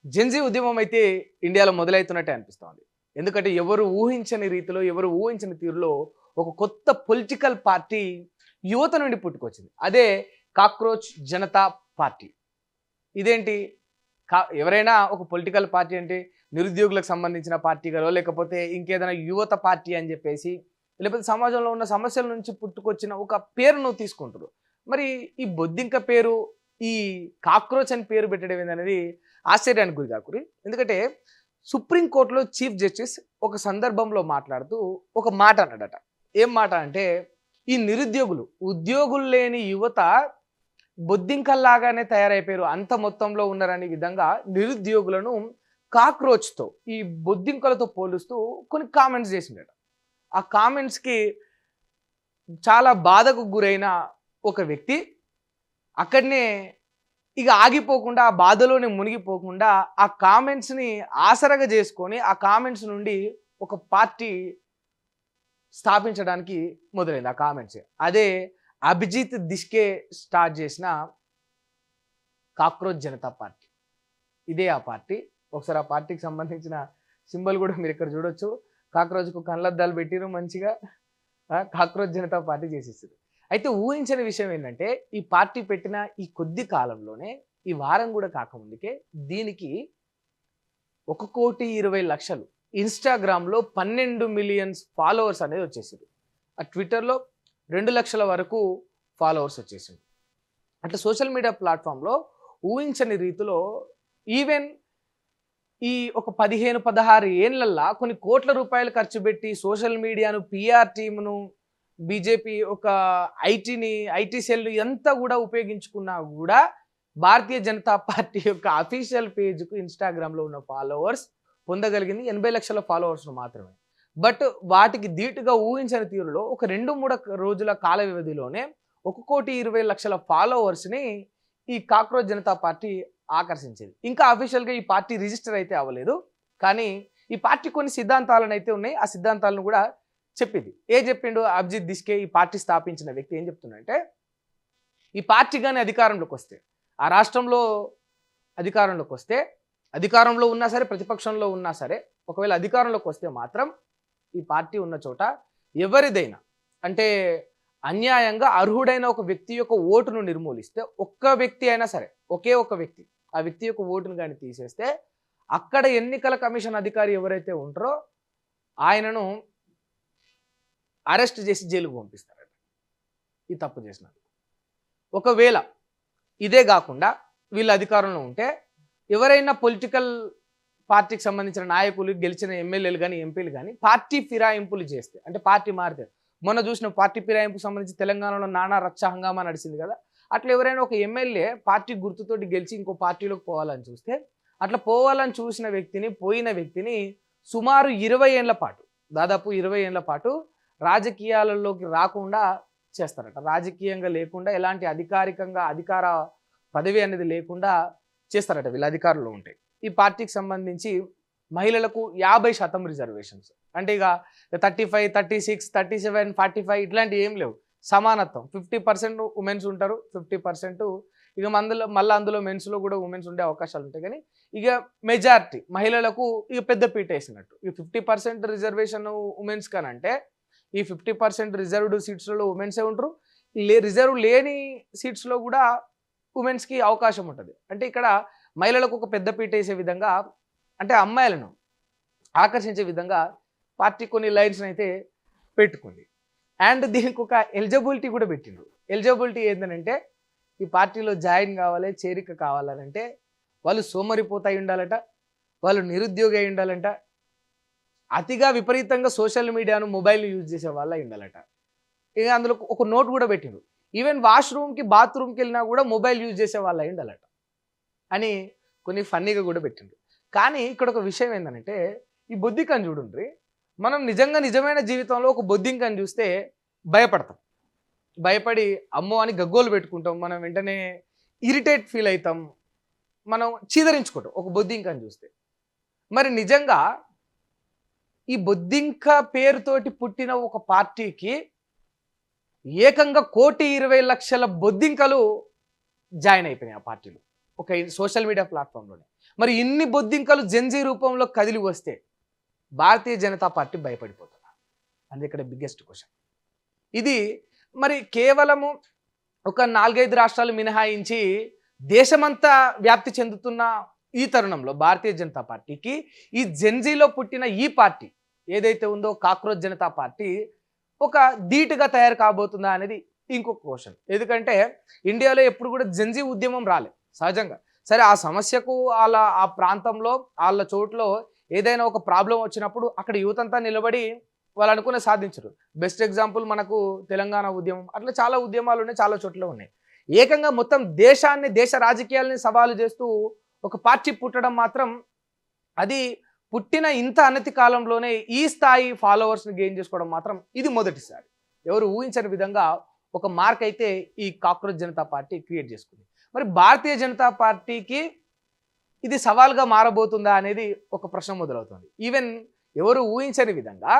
Gen Z ఉద్యమం అయితే ఇండియాలో మొదలవుతున్నట్టే అనిపిస్తోంది. ఎందుకంటే ఎవరు ఊహించని రీతిలో, ఎవరు ఊహించని తీరులో ఒక కొత్త పొలిటికల్ పార్టీ యువత నుండి పుట్టుకొచ్చింది. అదే కాక్రోచ్ జనతా పార్టీ. ఇదేంటి? ఎవరైనా ఒక పొలిటికల్ పార్టీ అంటే నిరుద్యోగులకు సంబంధించిన పార్టీగానో, లేకపోతే ఇంకేదైనా యువత పార్టీ అని చెప్పేసి, లేకపోతే సమాజంలో ఉన్న సమస్యల నుంచి పుట్టుకొచ్చిన ఒక పేరును తీసుకుంటారు. మరి ఈ బొద్దింక పేరు, ఈ కాక్రోచ్ అని పేరు పెట్టడం ఏందనేది ఆశ్చర్యానికి గురి కాకురి. ఎందుకంటే సుప్రీంకోర్టులో చీఫ్ జస్టిస్ ఒక సందర్భంలో మాట్లాడుతూ ఒక మాట అన్నాడట. ఏం మాట అంటే, ఈ నిరుద్యోగులు, ఉద్యోగులు లేని యువత బొద్దింకల్లాగానే తయారైపోయారు, అంత మొత్తంలో ఉన్నారనే విధంగా నిరుద్యోగులను కాక్రోచ్తో, ఈ బొద్దింకలతో పోలుస్తూ కొన్ని కామెంట్స్ చేసిండట. ఆ కామెంట్స్కి చాలా బాధకు గురైన ఒక వ్యక్తి అక్కడనే ఇక ఆగిపోకుండా, ఆ బాధలోనే మునిగిపోకుండా ఆ కామెంట్స్ని ఆసరగా చేసుకొని ఆ కామెంట్స్ నుండి ఒక పార్టీ స్థాపించడానికి మొదలైంది. ఆ కామెంట్స్ అదే అభిజిత్ దిష్కే స్టార్ట్ చేసిన కాక్రోచ్ జనతా పార్టీ. ఇదే ఆ పార్టీ. ఒకసారి ఆ పార్టీకి సంబంధించిన సింబల్ కూడా మీరు ఇక్కడ చూడొచ్చు. కాక్రోచ్కు కళ్ళద్దాలు పెట్టిరు, మంచిగా కాక్రోచ్ జనతా పార్టీ చేసేసారు. అయితే ఊహించని విషయం ఏంటంటే, ఈ పార్టీ పెట్టిన ఈ కొద్ది కాలంలోనే, ఈ వారం కూడా కాకముందుకే దీనికి 1,20,00,000 ఇన్స్టాగ్రామ్లో 12 మిలియన్స్ ఫాలోవర్స్ అనేది వచ్చేసారు. ఆ ట్విట్టర్లో 2 లక్షల వరకు ఫాలోవర్స్ వచ్చేసింది. అట్లా సోషల్ మీడియా ప్లాట్ఫామ్లో ఊహించని రీతిలో ఈవెన్ ఈ ఒక 15-16 ఏళ్లల్లా కొన్ని కోట్ల రూపాయలు ఖర్చు పెట్టి సోషల్ మీడియాను, పిఆర్ టీమును, బీజేపీ ఒక ఐటీ సెల్ ఎంత కూడా ఉపయోగించుకున్నా కూడా భారతీయ జనతా పార్టీ యొక్క అఫీషియల్ పేజ్కు ఇన్స్టాగ్రామ్లో ఉన్న ఫాలోవర్స్ పొందగలిగింది 80 లక్షల ఫాలోవర్స్ మాత్రమే. బట్ వాటికి ధీటుగా ఊహించని తీరులో ఒక 2-3 రోజుల కాల వ్యవధిలోనే 1,20,00,000 ఫాలోవర్స్ని ఈ కాక్రోచ్ జనతా పార్టీ ఆకర్షించేది. ఇంకా అఫీషియల్గా ఈ పార్టీ రిజిస్టర్ అయితే అవ్వలేదు, కానీ ఈ పార్టీ కొన్ని సిద్ధాంతాలను అయితే ఉన్నాయి. ఆ సిద్ధాంతాలను కూడా చెప్పింది. చెప్పిండు అభిజిత్ దిష్కే, ఈ పార్టీ స్థాపించిన వ్యక్తి ఏం చెప్తుండంటే, ఈ పార్టీ కానీ అధికారంలోకి వస్తే, ఆ రాష్ట్రంలో అధికారంలోకి వస్తే, అధికారంలో ఉన్నా సరే, ప్రతిపక్షంలో ఉన్నా సరే, ఒకవేళ అధికారంలోకి వస్తే మాత్రం ఈ పార్టీ ఉన్న చోట ఎవరిదైనా అంటే అన్యాయంగా అర్హుడైన ఒక వ్యక్తి యొక్క ఓటును నిర్మూలిస్తే, ఒక్క వ్యక్తి అయినా సరే, ఒకే ఒక వ్యక్తి ఆ వ్యక్తి యొక్క ఓటును కానీ తీసేస్తే, అక్కడ ఎన్నికల కమిషన్ అధికారి ఎవరైతే ఉంటారో ఆయనను అరెస్ట్ చేసి జైలుకు పంపిస్తారట, ఈ తప్పు చేసినారు. ఒకవేళ ఇదే కాకుండా వీళ్ళు అధికారంలో ఉంటే, ఎవరైనా పొలిటికల్ పార్టీకి సంబంధించిన నాయకులు, గెలిచిన ఎమ్మెల్యేలు కానీ, ఎంపీలు కానీ పార్టీ ఫిరాయింపులు చేస్తే, అంటే పార్టీ మారితే, మొన్న చూసిన పార్టీ ఫిరాయింపుకు సంబంధించి తెలంగాణలో నానా రచ్చ హంగామా నడిచింది కదా, అట్లా ఎవరైనా ఒక ఎమ్మెల్యే పార్టీ గుర్తుతోటి గెలిచి ఇంకో పార్టీలోకి పోవాలని చూస్తే, అట్లా పోవాలని చూసిన వ్యక్తిని, పోయిన వ్యక్తిని సుమారు 20 ఏళ్ల పాటు, దాదాపు 20 ఏళ్ల పాటు రాజకీయాలలోకి రాకుండా చేస్తారట. రాజకీయంగా లేకుండా, ఎలాంటి అధికార పదవి అనేది లేకుండా చేస్తారట వీళ్ళు అధికారంలో ఉంటే. ఈ పార్టీకి సంబంధించి మహిళలకు 50% రిజర్వేషన్స్, అంటే ఇక 35, 36, 37, 45 ఇట్లాంటివి ఏం లేవు. సమానత్వం. 50% ఉమెన్స్ ఉంటారు, 50% ఇక మళ్ళీ అందులో మెన్స్లో కూడా ఉమెన్స్ ఉండే అవకాశాలు ఉంటాయి. కానీ ఇక మెజారిటీ మహిళలకు ఇక పెద్ద పీట వేసినట్టు. ఈ 50% రిజర్వేషన్ ఉమెన్స్ కానంటే, ఈ 50% రిజర్వ్డ్ సీట్స్లో ఉమెన్సే ఉంటారు, రిజర్వ్ లేని సీట్స్లో కూడా ఉమెన్స్కి అవకాశం ఉంటుంది. అంటే ఇక్కడ మహిళలకు ఒక పెద్ద పీట వేసే విధంగా, అంటే అమ్మాయిలను ఆకర్షించే విధంగా పార్టీ కొన్ని లైన్స్ అయితే పెట్టుకుంది. అండ్ దీనికి ఒక ఎలిజిబిలిటీ కూడా పెట్టిండ్రు. ఎలిజిబిలిటీ ఏంటంటే, ఈ పార్టీలో జాయిన్ కావాలి, చేరిక కావాలనంటే వాళ్ళు సోమరిపోతాయి ఉండాలట, వాళ్ళు నిరుద్యోగి అయి ఉండాలంట, అతిగా విపరీతంగా సోషల్ మీడియాను, మొబైల్ యూజ్ చేసే వాళ్ళ ఉండాలట. ఇక అందులో ఒక నోట్ కూడా పెట్టిండ్రు, ఈవెన్ వాష్రూమ్కి, బాత్రూమ్కి వెళ్ళినా కూడా మొబైల్ యూజ్ చేసే వాళ్ళ ఉండాలట అని కొన్ని ఫన్నీగా కూడా పెట్టిండ్రు. కానీ ఇక్కడ ఒక విషయం ఏంటంటే, ఈ బొద్దింకని చూడండి, మనం నిజమైన జీవితంలో ఒక బొద్దింకని చూస్తే భయపడతాం. భయపడి అమ్మో అని గగ్గోలు పెట్టుకుంటాం, మనం వెంటనే ఇరిటేట్ ఫీల్ అవుతాం, మనం చీదరించుకుంటాం ఒక బొద్దింకని చూస్తే. మరి నిజంగా ఈ బొద్దింక పేరుతోటి పుట్టిన ఒక పార్టీకి ఏకంగా 1,20,00,000 బొద్దింకలు జాయిన్ అయిపోయినాయి ఆ పార్టీలో, ఒక సోషల్ మీడియా ప్లాట్ఫామ్లోనే. మరి ఇన్ని బొద్దింకలు జెన్జీ రూపంలో కదిలి వస్తే భారతీయ జనతా పార్టీ భయపడిపోతున్నారు. అది ఇక్కడ బిగ్గెస్ట్ క్వశ్చన్. ఇది మరి కేవలము ఒక 4-5 రాష్ట్రాలు మినహాయించి దేశమంతా వ్యాప్తి చెందుతున్న ఈ తరుణంలో భారతీయ జనతా పార్టీకి ఈ జెన్జీలో పుట్టిన ఈ పార్టీ ఏదైతే ఉందో కాక్రోచ్ జనతా పార్టీ ఒక ధీటుగా తయారు కాబోతుందా అనేది ఇంకొక క్వశ్చన్. ఎందుకంటే ఇండియాలో ఎప్పుడు కూడా జెన్జీ ఉద్యమం రాలేదు సహజంగా. సరే ఆ సమస్యకు ఆ ప్రాంతంలో వాళ్ళ చోట్లో ఏదైనా ఒక ప్రాబ్లం వచ్చినప్పుడు అక్కడ యువతంతా నిలబడి వాళ్ళు అనుకునే సాధించరు. బెస్ట్ ఎగ్జాంపుల్ మనకు తెలంగాణ ఉద్యమం, అట్లా చాలా ఉద్యమాలు ఉన్నాయి, చాలా చోట్ల ఉన్నాయి. ఏకంగా మొత్తం దేశాన్ని, దేశ రాజకీయాలని సవాలు చేస్తూ ఒక పార్టీ పుట్టడం మాత్రం, అది పుట్టిన ఇంత అనతి కాలంలోనే ఈ స్థాయి ఫాలోవర్స్ని గెయిన్ చేసుకోవడం మాత్రం ఇది మొదటిసారి. ఎవరు ఊహించని విధంగా ఒక మార్క్ అయితే ఈ కాక్రోచ్ జనతా పార్టీ క్రియేట్ చేసుకుంది. మరి భారతీయ జనతా పార్టీకి ఇది సవాల్గా మారబోతుందా అనేది ఒక ప్రశ్న మొదలవుతుంది. ఈవెన్ ఎవరు ఊహించని విధంగా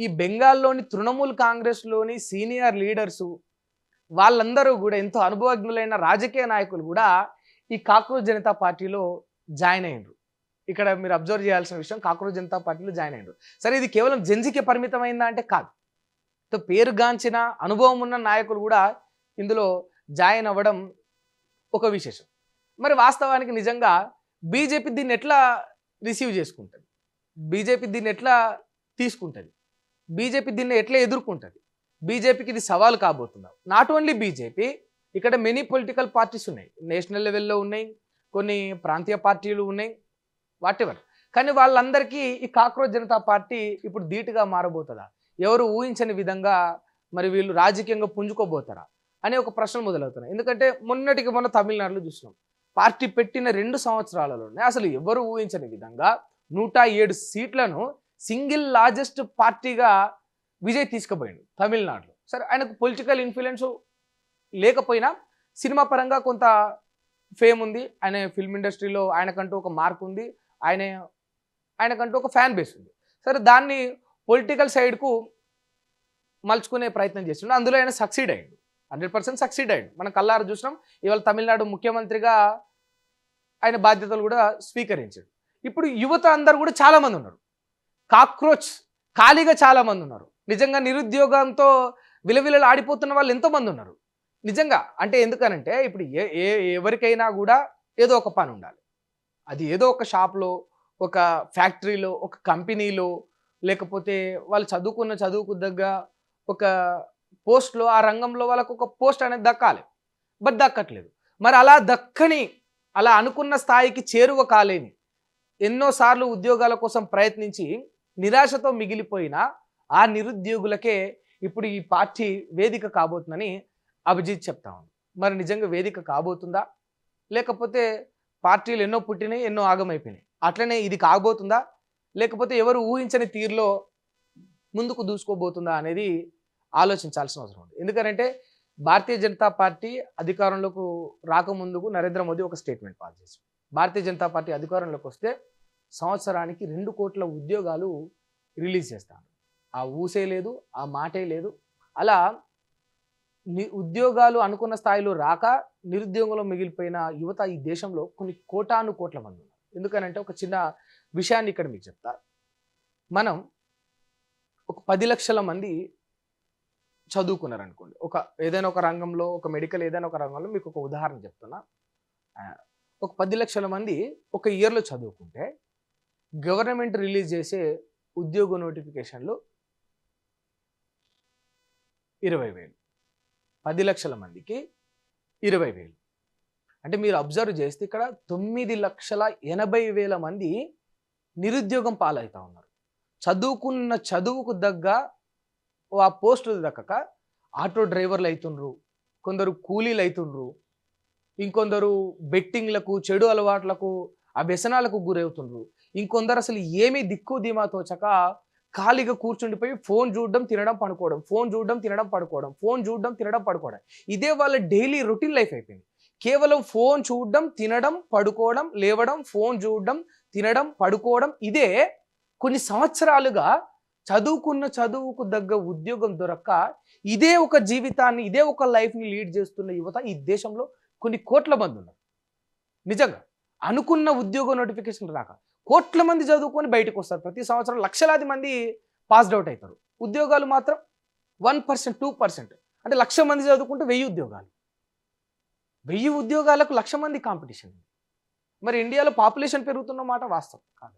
ఈ బెంగాల్లోని తృణమూల్ కాంగ్రెస్లోని సీనియర్ లీడర్సు వాళ్ళందరూ కూడా ఎంతో అనుభవజ్ఞులైన రాజకీయ నాయకులు కూడా ఈ కాక్రోచ్ జనతా పార్టీలో జాయిన్ అయ్యారు. ఇక్కడ మీరు అబ్జర్వ్ చేయాల్సిన విషయం, కాక్రోచ్ జనతా పార్టీలో జాయిన్ అయ్యారు. సరే ఇది కేవలం జెన్జీకే పరిమితమైందా అంటే కాదు. పేరుగాంచిన అనుభవం ఉన్న నాయకులు కూడా ఇందులో జాయిన్ అవ్వడం ఒక విశేషం. మరి వాస్తవానికి నిజంగా బీజేపీ దీన్ని ఎట్లా రిసీవ్ చేసుకుంటుంది, బీజేపీ దీన్ని ఎట్లా తీసుకుంటుంది, బీజేపీ దీన్ని ఎట్లా ఎదుర్కొంటుంది, బీజేపీకి ఇది సవాల్ కాబోతుందా? నాట్ ఓన్లీ బీజేపీ, ఇక్కడ మెనీ పొలిటికల్ పార్టీస్ ఉన్నాయి, నేషనల్ లెవెల్లో ఉన్నాయి, కొన్ని ప్రాంతీయ పార్టీలు ఉన్నాయి, వాటెవర్. కానీ వాళ్ళందరికీ ఈ కాక్రోచ్ జనతా పార్టీ ఇప్పుడు ధీటుగా మారబోతుందా? ఎవరు ఊహించని విధంగా మరి వీళ్ళు రాజకీయంగా పుంజుకోబోతారా అనే ఒక ప్రశ్న మొదలవుతున్నాయి. ఎందుకంటే మొన్న తమిళనాడులో చూసినాం, పార్టీ పెట్టిన 2 సంవత్సరాలలోనే అసలు ఎవరు ఊహించని విధంగా 107 సీట్లను సింగిల్ లార్జెస్ట్ పార్టీగా విజయ్ తీసుకుపోయాడు తమిళనాడులో. సరే ఆయనకు పొలిటికల్ ఇన్ఫ్లుయెన్స్ లేకపోయినా సినిమా పరంగా కొంత ఫేమ్ ఉంది, ఆయన ఫిల్మ్ ఇండస్ట్రీలో ఆయనకంటూ ఒక మార్క్ ఉంది, ఆయనకంటూ ఒక ఫ్యాన్ బేస్ ఉంది. సరే దాన్ని పొలిటికల్ సైడ్కు మలుచుకునే ప్రయత్నం చేస్తుండే, అందులో ఆయన సక్సీడ్ అయ్యాడు, 100% సక్సీడ్ అయ్యాడు. మనం కల్లారు చూసినాం. ఇవాళ తమిళనాడు ముఖ్యమంత్రిగా ఆయన బాధ్యతలు కూడా స్వీకరించాడు. ఇప్పుడు యువత అందరూ కూడా చాలామంది ఉన్నారు, కాక్రోచ్ ఖాళీగా చాలామంది ఉన్నారు, నిజంగా నిరుద్యోగంతో విలవిలలు ఆడిపోతున్న వాళ్ళు ఎంతోమంది ఉన్నారు నిజంగా. అంటే ఎందుకనంటే ఇప్పుడు ఎవరికైనా కూడా ఏదో ఒక పని ఉండాలి, అది ఏదో ఒక షాప్లో, ఒక ఫ్యాక్టరీలో, ఒక కంపెనీలో, లేకపోతే వాళ్ళు చదువుకు దగ్గ ఒక పోస్ట్లో, ఆ రంగంలో వాళ్ళకు ఒక పోస్ట్ అనేది దక్కాలి, బట్ దక్కట్లేదు. మరి అలా అనుకున్న స్థాయికి చేరువ కాలేని, ఎన్నోసార్లు ఉద్యోగాల కోసం ప్రయత్నించి నిరాశతో మిగిలిపోయిన ఆ నిరుద్యోగులకే ఇప్పుడు ఈ పార్టీ వేదిక కాబోతుందని అభిజిత్ చెప్తా ఉంది. మరి నిజంగా వేదిక కాబోతుందా, లేకపోతే పార్టీలు ఎన్నో పుట్టినాయి, ఎన్నో ఆగమైపోయినాయి, అట్లనే ఇది కాబోతుందా, లేకపోతే ఎవరు ఊహించని తీరులో ముందుకు దూసుకోబోతుందా అనేది ఆలోచించాల్సిన అవసరం ఉంది. ఎందుకంటే భారతీయ జనతా పార్టీ అధికారంలోకి రాకముందుకు నరేంద్ర మోదీ ఒక స్టేట్మెంట్ పాస్ చేశారు. భారతీయ జనతా పార్టీ అధికారంలోకి వస్తే సంవత్సరానికి 2 కోట్ల ఉద్యోగాలు రిలీజ్ చేస్తాను. ఆ ఊసే లేదు, ఆ మాటే లేదు. అలా ఉద్యోగాలు అనుకున్న స్థాయిలో రాక నిరుద్యోగంలో మిగిలిపోయిన యువత ఈ దేశంలో కొన్ని కోటాను కోట్ల మంది ఉన్నారు. ఎందుకనంటే ఒక చిన్న విషయాన్ని ఇక్కడ మీకు చెప్తా. మనం ఒక 10 లక్షల మంది చదువుకున్నారు అనుకోండి, ఏదైనా ఒక రంగంలో, ఒక మెడికల్ ఏదైనా ఒక రంగంలో. మీకు ఒక ఉదాహరణ చెప్తున్నా. ఒక 10 లక్షల మంది ఒక ఇయర్లో చదువుకుంటే గవర్నమెంట్ రిలీజ్ చేసే ఉద్యోగ నోటిఫికేషన్లు 20,000. 10 లక్షల మందికి 20,000 అంటే మీరు అబ్జర్వ్ చేస్తే ఇక్కడ 9,80,000 మంది నిరుద్యోగం పాలవుతా ఉన్నారు. చదువుకున్న చదువుకు దగ్గ ఆ పోస్టులు దక్కక ఆటో డ్రైవర్లు అవుతుండ్రు, కొందరు కూలీలు అవుతుండ్రు, ఇంకొందరు బెట్టింగ్లకు, చెడు అలవాట్లకు, ఆ వ్యసనాలకు గురవుతుండ్రు, ఇంకొందరు అసలు ఏమీ దిక్కు ధీమా తోచక ఖాళీగా కూర్చుండిపోయి ఫోన్ చూడడం, తినడం, పడుకోవడం, ఫోన్ చూడడం, తినడం, పడుకోవడం, ఫోన్ చూడడం, తినడం, పడుకోవడం. ఇదే వాళ్ళ డైలీ రొటీన్ లైఫ్ అయిపోయింది. కేవలం ఫోన్ చూడడం, తినడం, పడుకోవడం, లేవడం, ఫోన్ చూడడం, తినడం, పడుకోవడం. ఇదే కొన్ని సంవత్సరాలుగా చదువుకున్న చదువుకు దగ్గ ఉద్యోగం దొరక్క ఇదే ఒక జీవితాన్ని, ఇదే ఒక లైఫ్ని లీడ్ చేస్తున్న యువత ఈ దేశంలో కొన్ని కోట్ల మంది ఉన్నారు నిజంగా. అనుకున్న ఉద్యోగ నోటిఫికేషన్ రాక కోట్ల మంది చదువుకొని బయటకు వస్తారు. ప్రతి సంవత్సరం లక్షలాది మంది పాస్డ్ అవుట్ అవుతారు. ఉద్యోగాలు మాత్రం 1%, 2%. అంటే 1,00,000 మంది చదువుకుంటే 1000 ఉద్యోగాలు. 1000 ఉద్యోగాలకు 1,00,000 మంది కాంపిటీషన్. మరి ఇండియాలో పాపులేషన్ పెరుగుతున్న మాట వాస్తవం కాదు.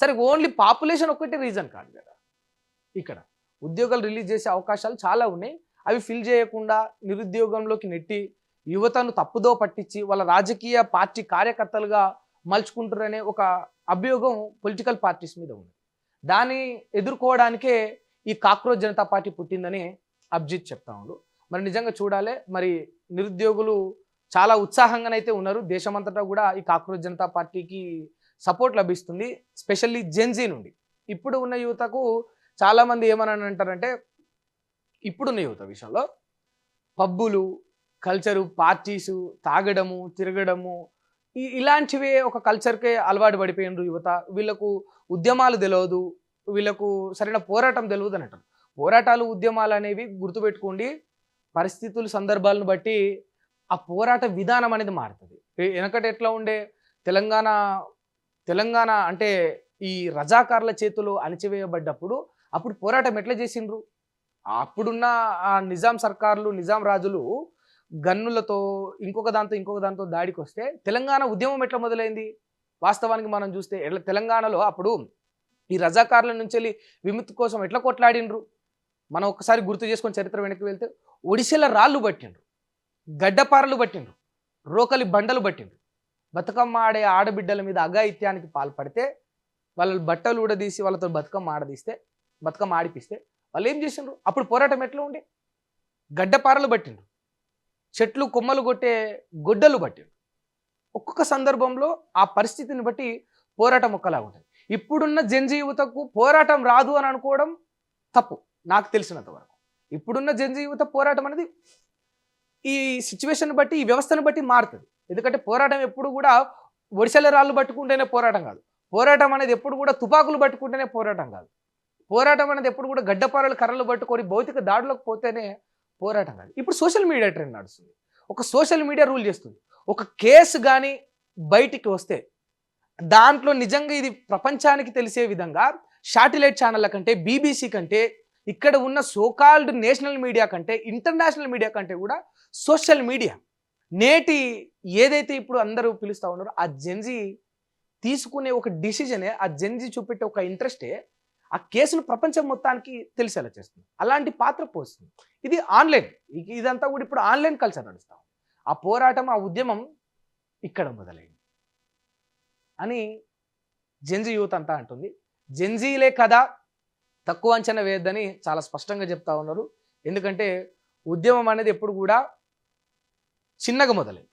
సరే, ఓన్లీ పాపులేషన్ ఒక్కటే రీజన్ కాదు కదా. ఇక్కడ ఉద్యోగాలు రిలీజ్ చేసే అవకాశాలు చాలా ఉన్నాయి. అవి ఫిల్ చేయకుండా నిరుద్యోగంలోకి నెట్టి యువతను తప్పుదో పట్టించి వాళ్ళ రాజకీయ పార్టీ కార్యకర్తలుగా మలుచుకుంటారనే ఒక అభియోగం పొలిటికల్ పార్టీస్ మీద ఉంది. దాన్ని ఎదుర్కోవడానికే ఈ కాక్రోచ్ జనతా పార్టీ పుట్టిందని అభిజిత్ చెప్తా ఉండు. మరి నిజంగా చూడాలి. మరి నిరుద్యోగులు చాలా ఉత్సాహంగానైతే ఉన్నారు. దేశమంతటా కూడా ఈ కాక్రోచ్ జనతా పార్టీకి సపోర్ట్ లభిస్తుంది, స్పెషల్లీ జెన్జీ నుండి. ఇప్పుడు ఉన్న యువతకు చాలామంది ఏమని అంటారంటే, ఇప్పుడున్న యువత విషయంలో పబ్బులు, కల్చరు, పార్టీసు, తాగడము, తిరగడము ఇలాంటివే ఒక కల్చర్కే అలవాటు పడిపోయినారు యువత. వీళ్ళకు ఉద్యమాలు తెలియదు, వీళ్ళకు సరైన పోరాటం తెలియదు అని అంటారు. పోరాటాలు, ఉద్యమాలు అనేవి గుర్తుపెట్టుకోండి, పరిస్థితులు, సందర్భాలను బట్టి ఆ పోరాట విధానం అనేది మారుతుంది. వెనకటి ఎట్లా ఉండే తెలంగాణ అంటే ఈ రజాకార్ల చేతులు అణిచివేయబడ్డప్పుడు అప్పుడు పోరాటం ఎట్లా చేసిండ్రు? అప్పుడున్న ఆ నిజాం సర్కార్లు, నిజాం రాజులు గన్నులతో ఇంకొక దాంతో దాడికి వస్తే తెలంగాణ ఉద్యమం ఎట్లా మొదలైంది? వాస్తవానికి మనం చూస్తే తెలంగాణలో అప్పుడు ఈ రజాకార్ల నుంచి వెళ్ళి విముక్తి కోసం ఎట్లా కొట్లాడిండ్రు మనం ఒకసారి గుర్తు చేసుకొని చరిత్ర వెనక్కి వెళ్తే, ఒడిశల రాళ్ళు పట్టిండ్రు, గడ్డపారలు పట్టిండ్రు, రోకలి బండలు పట్టిండ్రు. బతుకమ్మ ఆడే ఆడబిడ్డల మీద అఘాయిత్యానికి పాల్పడితే వాళ్ళ బట్టలు ఊడదీసి వాళ్ళతో బతుకమ్మ ఆడిపిస్తే వాళ్ళు ఏం చేసిండ్రు? అప్పుడు పోరాటం ఎట్లా ఉండే? గడ్డపారలు పట్టిండ్రు, చెట్లు కొమ్మలు కొట్టే గొడ్డలు పట్టిండ్రు. ఒక్కొక్క సందర్భంలో ఆ పరిస్థితిని బట్టి పోరాటం ఒక్కలాగా ఉంటుంది. ఇప్పుడున్న జెన్జీ యువతకు పోరాటం రాదు అని అనుకోవడం తప్పు, నాకు తెలిసినంత వరకు. ఇప్పుడున్న జెన్జీ యువత పోరాటం అనేది ఈ సిచ్యువేషన్ బట్టి, ఈ వ్యవస్థను బట్టి మారుతుంది. ఎందుకంటే పోరాటం ఎప్పుడు కూడా ఒడిశల రాళ్ళు పట్టుకుంటేనే పోరాటం కాదు. పోరాటం అనేది ఎప్పుడు కూడా తుపాకులు పట్టుకుంటేనే పోరాటం కాదు. పోరాటం అనేది ఎప్పుడు కూడా గడ్డపారలు, కర్రలు పట్టుకొని భౌతిక దాడులకు పోతేనే పోరాటం కాదు. ఇప్పుడు సోషల్ మీడియా ట్రెండ్ నడుస్తుంది. ఒక సోషల్ మీడియా రూల్ చేస్తుంది. ఒక కేసు కానీ బయటికి వస్తే దాంట్లో నిజంగా ఇది ప్రపంచానికి తెలిసే విధంగా శాటిలైట్ ఛానళ్ళ కంటే, బీబీసీ కంటే, ఇక్కడ ఉన్న సోకాల్డ్ నేషనల్ మీడియా కంటే, ఇంటర్నేషనల్ మీడియా కంటే కూడా సోషల్ మీడియా నేటి ఏదైతే ఇప్పుడు అందరూ పిలుస్తూ ఉన్నారో ఆ జెన్జీ తీసుకునే ఒక డిసిజనే, ఆ జెన్జీ చూపెట్టే ఒక ఇంట్రెస్టే ఆ కేసును ప్రపంచం మొత్తానికి తెలిసేలా చేస్తుంది. అలాంటి పాత్ర పోస్తుంది. ఇది ఆన్లైన్, ఇదంతా కూడా ఇప్పుడు ఆన్లైన్ కల్చర్ నడుస్తాం. ఆ పోరాటం, ఆ ఉద్యమం ఇక్కడ మొదలైంది అని జెన్జీ యూత్ అంతా అంటుంది. జెన్జీలే కదా, తక్కువ అంచనా వేయద్దని చాలా స్పష్టంగా చెప్తా ఉన్నారు. ఎందుకంటే ఉద్యమం అనేది ఎప్పుడు కూడా చిన్నగా మొదలైంది.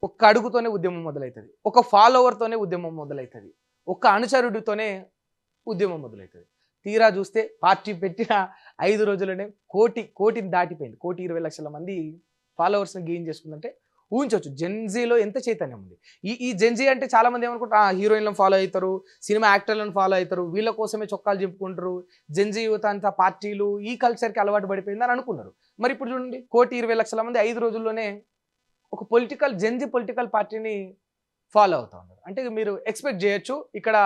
ఒక్క అడుగుతోనే ఉద్యమం మొదలవుతుంది, ఒక ఫాలోవర్తోనే ఉద్యమం మొదలవుతుంది, ఒక్క అనుచరుడితోనే ఉద్యమం మొదలవుతుంది. తీరా చూస్తే పార్టీ పెట్టిన 5 రోజుల్లోనే కోటిని దాటిపోయింది. 1,20,00,000 మంది ఫాలోవర్స్ని గెయిన్ చేసుకుందంటే ఊహించవచ్చు జెన్జీలో ఎంత చైతన్యం ఉంది. ఈ జెన్జీ అంటే చాలా మంది ఏమనుకుంటారు, హీరోయిన్లను ఫాలో అవుతారు, సినిమా యాక్టర్లను ఫాలో అవుతారు, వీళ్ళ కోసమే చొక్కాలు చెప్పుకుంటారు, జెన్జీ యువత అంతా పార్టీలు ఈ కల్చర్కి అలవాటు పడిపోయిందని అనుకున్నారు. మరి ఇప్పుడు చూడండి, 1,20,00,000 మంది 5 రోజుల్లోనే ఒక జెన్జీ పొలిటికల్ పార్టీని ఫాలో అవుతా ఉన్నారు. అంటే మీరు ఎక్స్పెక్ట్ చేయొచ్చు, ఇక్కడ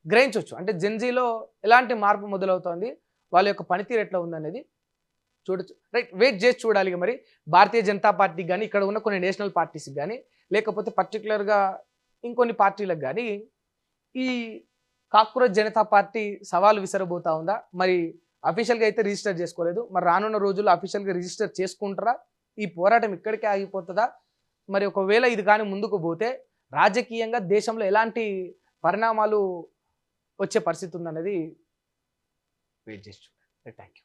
గ్రహించవచ్చు. అంటే జెన్జీలో ఎలాంటి మార్పు మొదలవుతోంది, వాళ్ళ యొక్క పనితీరు ఎట్లా ఉందనేది చూడొచ్చు. రైట్, వెయిట్ చేసి చూడాలి. మరి భారతీయ జనతా పార్టీకి కానీ, ఇక్కడ ఉన్న కొన్ని నేషనల్ పార్టీస్కి కానీ, లేకపోతే పర్టికులర్గా ఇంకొన్ని పార్టీలకు కానీ ఈ కాక్రోచ్ జనతా పార్టీ సవాలు విసరబోతా ఉందా? మరి అఫీషియల్గా అయితే రిజిస్టర్ చేసుకోలేదు. మరి రానున్న రోజుల్లో అఫీషియల్గా రిజిస్టర్ చేసుకుంటారా? ఈ పోరాటం ఇక్కడికే ఆగిపోతుందా? మరి ఒకవేళ ఇది కానీ ముందుకు పోతే రాజకీయంగా దేశంలో ఎలాంటి పరిణామాలు వచ్చే పరిస్థితి ఉందనేది వెయిట్ చేసి చూడండి. Thank you.